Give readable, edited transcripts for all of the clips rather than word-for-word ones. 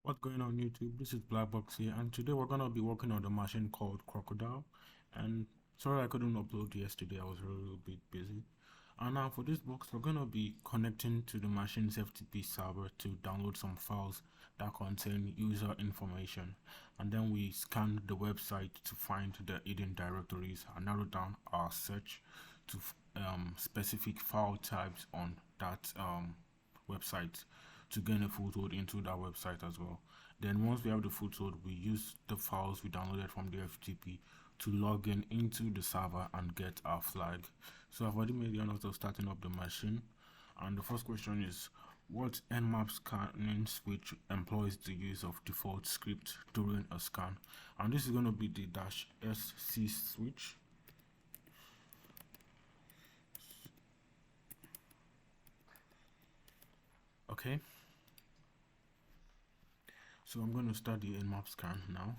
What's going on YouTube? This is Blackbox here, and today we're gonna be working on the machine called Crocodile. And sorry I couldn't upload yesterday, I was a little bit busy. And now for this box, we're gonna be connecting to the machine's FTP server to download some files that contain user information, and then we scan the website to find the hidden directories and narrow down our search to specific file types on that website to gain a foothold into that website as well. Then once we have the foothold, we use the files we downloaded from the FTP to log in into the server and get our flag. So I've already made the honor of starting up the machine, and the first question is, what NMAP scanning switch employs the use of default script during a scan? And this is going to be the -SC switch. Okay, so I'm going to start the NMAP scan now.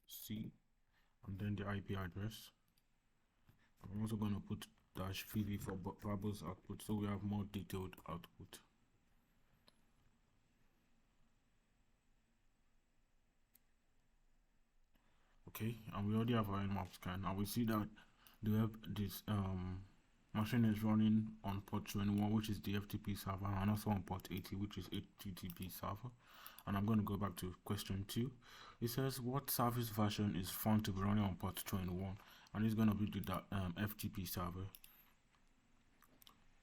C, and then the IP address. I'm also going to put -VV for verbose output, so we have more detailed output. Okay, and we already have our NMAP scan, and we see that this machine is running on port 21, which is the FTP server, and also on port 80, which is HTTP server. And I'm going to go back to question 2. It says, what service version is found to be running on port 21? And it's going to be the FTP server.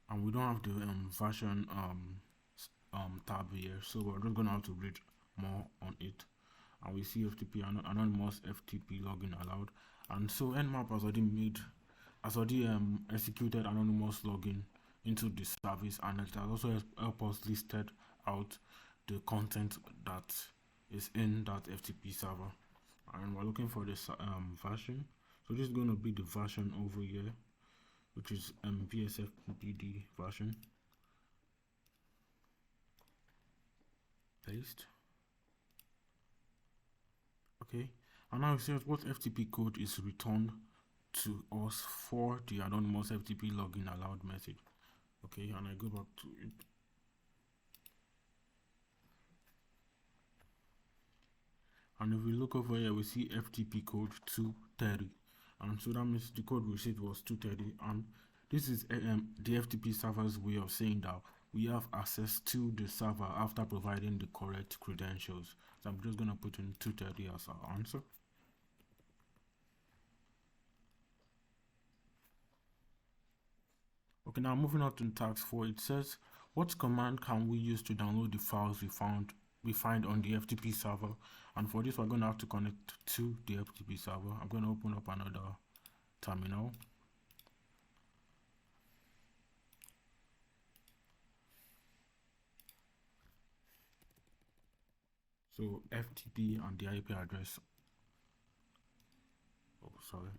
And we don't have the version tab here, so we're just going to have to read more on it. And we see FTP anonymous FTP login allowed, and so NMAP has already executed anonymous login into the service, and it has also helped us listed out the content that is in that FTP server. And we're looking for this version, so this is going to be the version over here, which is PSFPD version. Paste. Okay, and now it says what FTP code is returned to us for the anonymous FTP login allowed message. Okay, and I go back to it. And if we look over here, we see FTP code 230, and so that means the code we received was 230, and this is the FTP server's way of saying that we have access to the server after providing the correct credentials. So I'm just going to put in 230 as our answer. Okay, now moving on to task 4, it says, what command can we use to download the files we find on the FTP server? And for this, we're going to have to connect to the FTP server. I'm going to open up another terminal. So FTP and the IP address. Oh, sorry.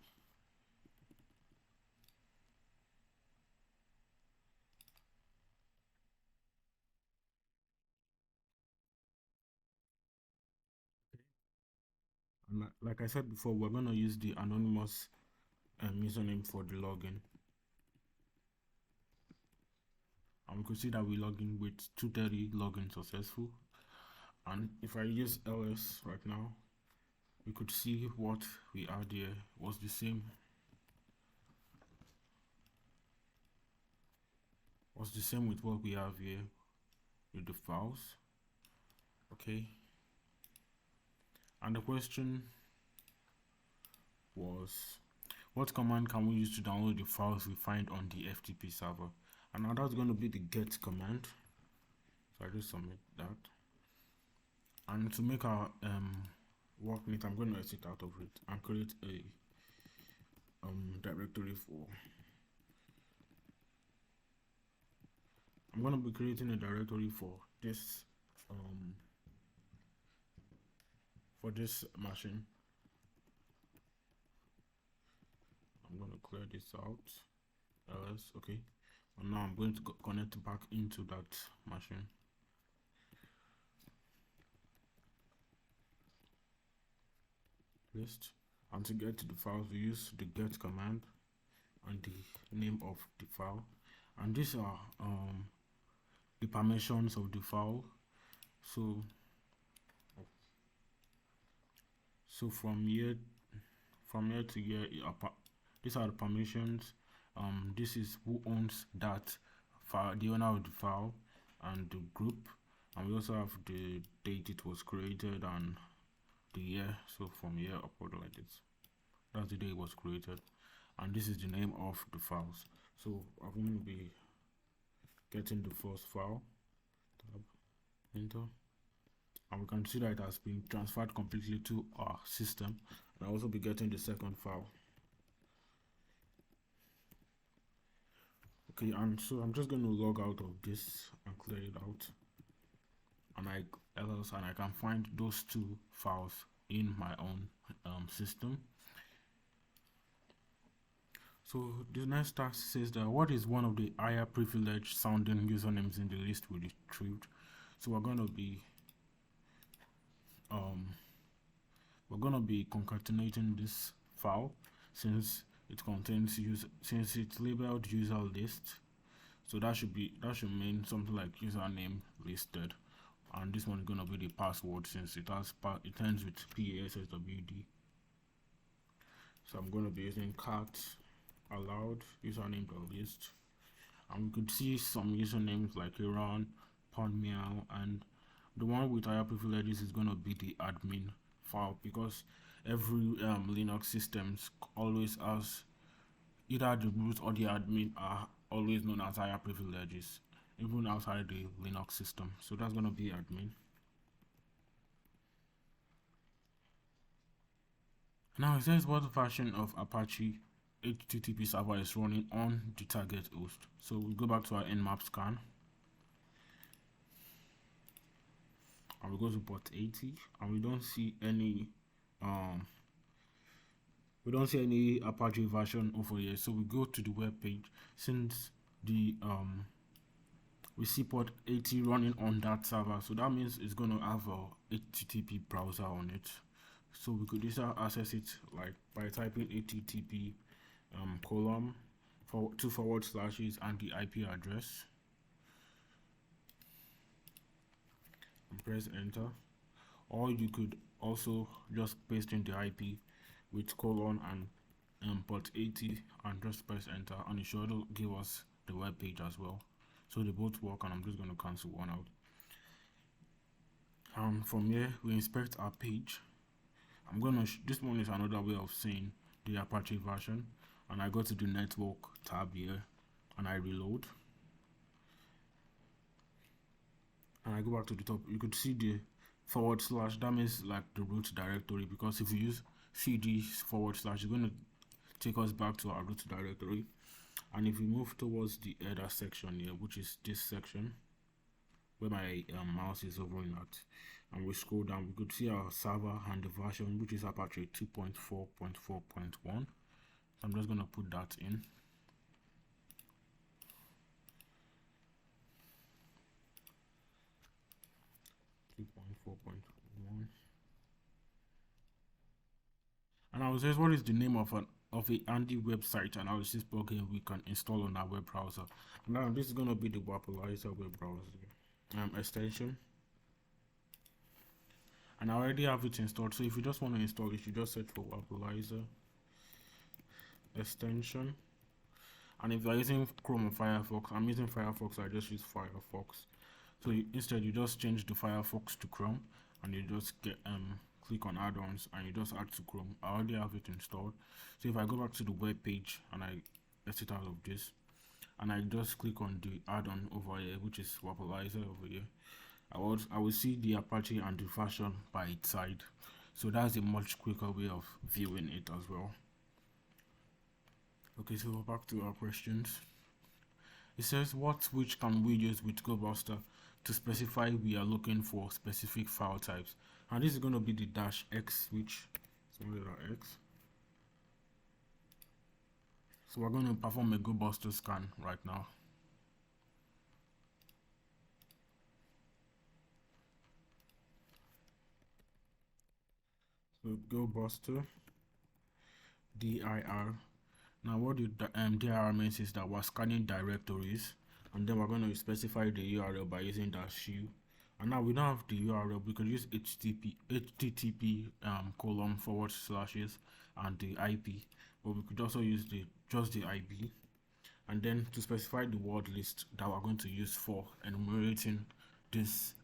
And like I said before, we're going to use the anonymous username for the login. And we could see that we log in with 230 login successful. And if I use ls right now, we could see what we had here was the same. Was the same with what we have here with the files. Okay. And the question was, what command can we use to download the files we find on the FTP server? And now that's going to be the get command. So I just submit that. And to make our work neat, I'm going to exit out of it and create a directory for. I'm going to be creating a directory for this machine. I'm going to clear this out. Else, okay. And now I'm going to connect back into that machine. List. And to get to the files, we use the get command and the name of the file. And these are the permissions of the file. So from here to here, these are the permissions. This is who owns that file, the owner of the file, and the group. And we also have the date it was created and the year. So from here upward like this, that's the day it was created. And this is the name of the files. So I'm going to be getting the first file, tab, enter, and we can see that it has been transferred completely to our system. And I'll also be getting the second file. Okay, and so I'm just going to log out of this and clear it out, and I can find those two files in my own system. So the next task says that what is one of the higher privileged sounding usernames in the list we retrieved. So we're gonna be concatenating this file since it contains since it's labeled user list. So that should mean something like username listed, and this one is gonna be the password since it ends with PASSWD. So I'm gonna be using cat allowed username.list, and we could see some usernames like Iran, Meow, and the one with higher privileges is gonna be the admin file, because every Linux systems always has either the root or the admin are always known as higher privileges, even outside the Linux system. So that's gonna be admin. Now it says what version of Apache HTTP server is running on the target host. So we go back to our NMAP scan, and we go to port 80, and we don't see any Apache version over here. So we go to the web page. Since the we see port 80 running on that server, so that means it's going to have a HTTP browser on it. So we could either access it like by typing HTTP column for 2 forward slashes and the IP address, and press enter. Or you could also just paste in the IP with colon and port 80 and just press enter, and it should give us the web page as well. So they both work, and I'm just going to cancel one out. From here we inspect our page. This one is another way of seeing the Apache version, and I go to the network tab here and I reload, and I go back to the top. You could see the forward slash, that means like the root directory, because if you use cd forward slash, it's going to take us back to our root directory. And if we move towards the header section here, which is this section where my mouse is hovering at, and we scroll down, we could see our server and the version, which is Apache 2.4.4.1. So I'm just going to put that in. And I will say, what is the name of a handy website analysis plugin we can install on our web browser? Now this is going to be the Wapalizer web browser extension, and I already have it installed. So if you just want to install it, you just search for Wapalizer extension. And if you're using Chrome or Firefox, I'm using Firefox, so I just use Firefox. So instead you just change the Firefox to Chrome, and you just get click on add-ons, and you just add to Chrome. I already have it installed. So if I go back to the web page and I exit out of this, and I just click on the add-on over here, which is Wapalizer over here, I will see the Apache and the version by its side. So that's a much quicker way of viewing it as well. Okay, so back to our questions. It says, what switch can we use with GoBuster to specify we are looking for specific file types? And this is going to be the -X switch. So X. So we're going to perform a GoBuster scan right now. So GoBuster. dir. Now what the dir means is that we're scanning directories, and then we're going to specify the URL by using -u. And now we don't have the URL, we could use http :// and the IP, but we could also use just the IP. And then to specify the word list that we're going to use for enumerating this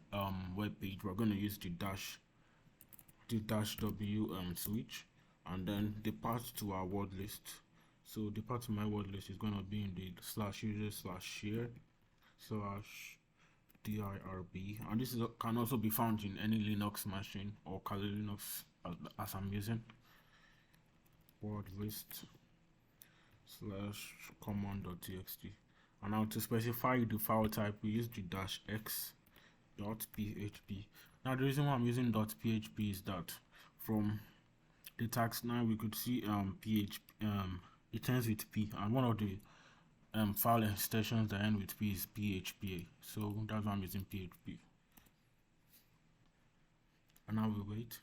web page, we're going to use the -w switch, and then the path to our word list. So the path to my word list is going to be in the /user/share/dirb, and this can also be found in any Linux machine or Kali Linux as I'm using. Word list /common.txt. And now to specify the file type, we use the -x.php. Now the reason why I'm using .php is that from the tags now we could see php it ends with p, and one of the file extensions that end with p is phpa, so that's why I'm using php. And now we wait.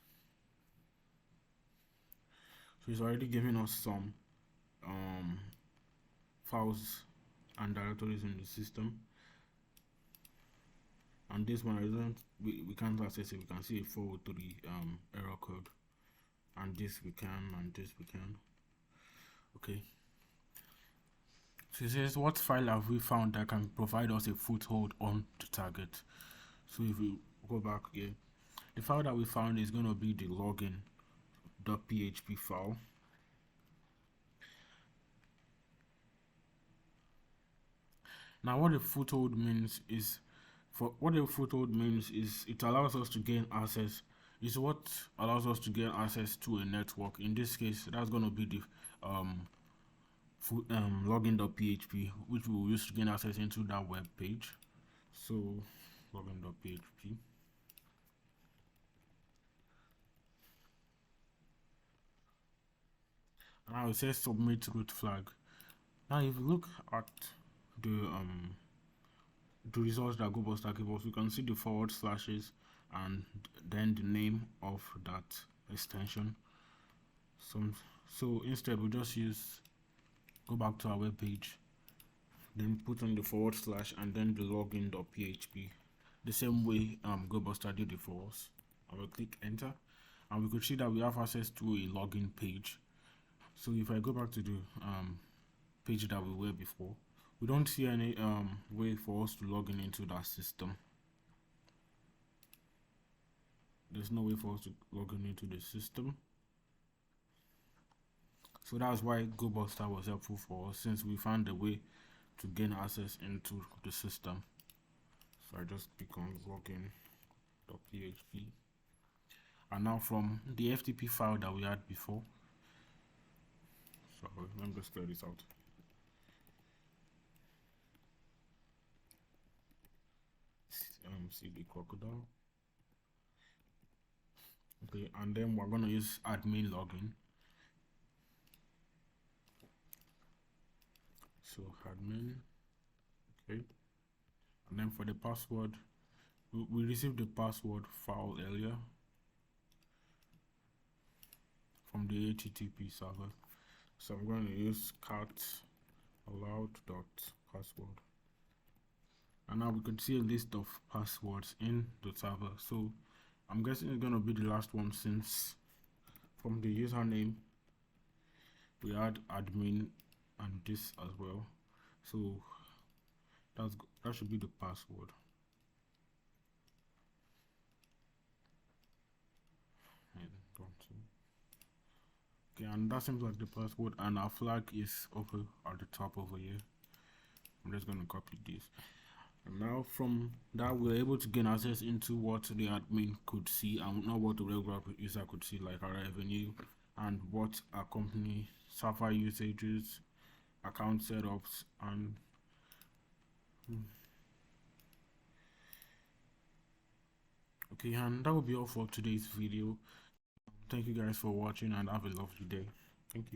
So it's already giving us some files and directories in the system, and this one we can't access it. We can see a 403 error code, and this we can, and this we can. Okay, so it says, what file have we found that can provide us a foothold on the target? So if we go back here, the file that we found is going to be the login.php file. Now what a foothold means is it allows us to gain access. Is what allows us to gain access to a network. In this case, that's going to be the login.php, which we will use to gain access into that web page. So login.php. Now it says submit root flag. Now if you look at the results that GoBuster gave us, we can see the / and then the name of that extension. So instead we just go back to our web page, then put on the / and then the login.php, the same way GoBuster did it for us. I will click enter, and we could see that we have access to a login page. So if I go back to the page that we were before, we don't see any way for us to log in into that system. There's no way for us to log in into the system. So that's why GoBuster was helpful for us, since we found a way to gain access into the system. So I just click on login.php, and now from the FTP file that we had before, so let me just clear this out. See the Crocodile. Okay, and then we're gonna use admin login. So admin, okay, and then for the password, we received the password file earlier from the HTTP server. So I'm going to use cat allowed.password, and now we can see a list of passwords in the server. So I'm guessing it's going to be the last one, since from the username we had admin and this as well. So that should be the password. Okay, and that seems like the password, and our flag is over at the top over here. I'm just going to copy this, and now from that we're able to gain access into what the admin could see and not what the regular user could see, like our revenue and what our company server usages, account setups, and okay, and that will be all for today's video. Thank you guys for watching, and have a lovely day.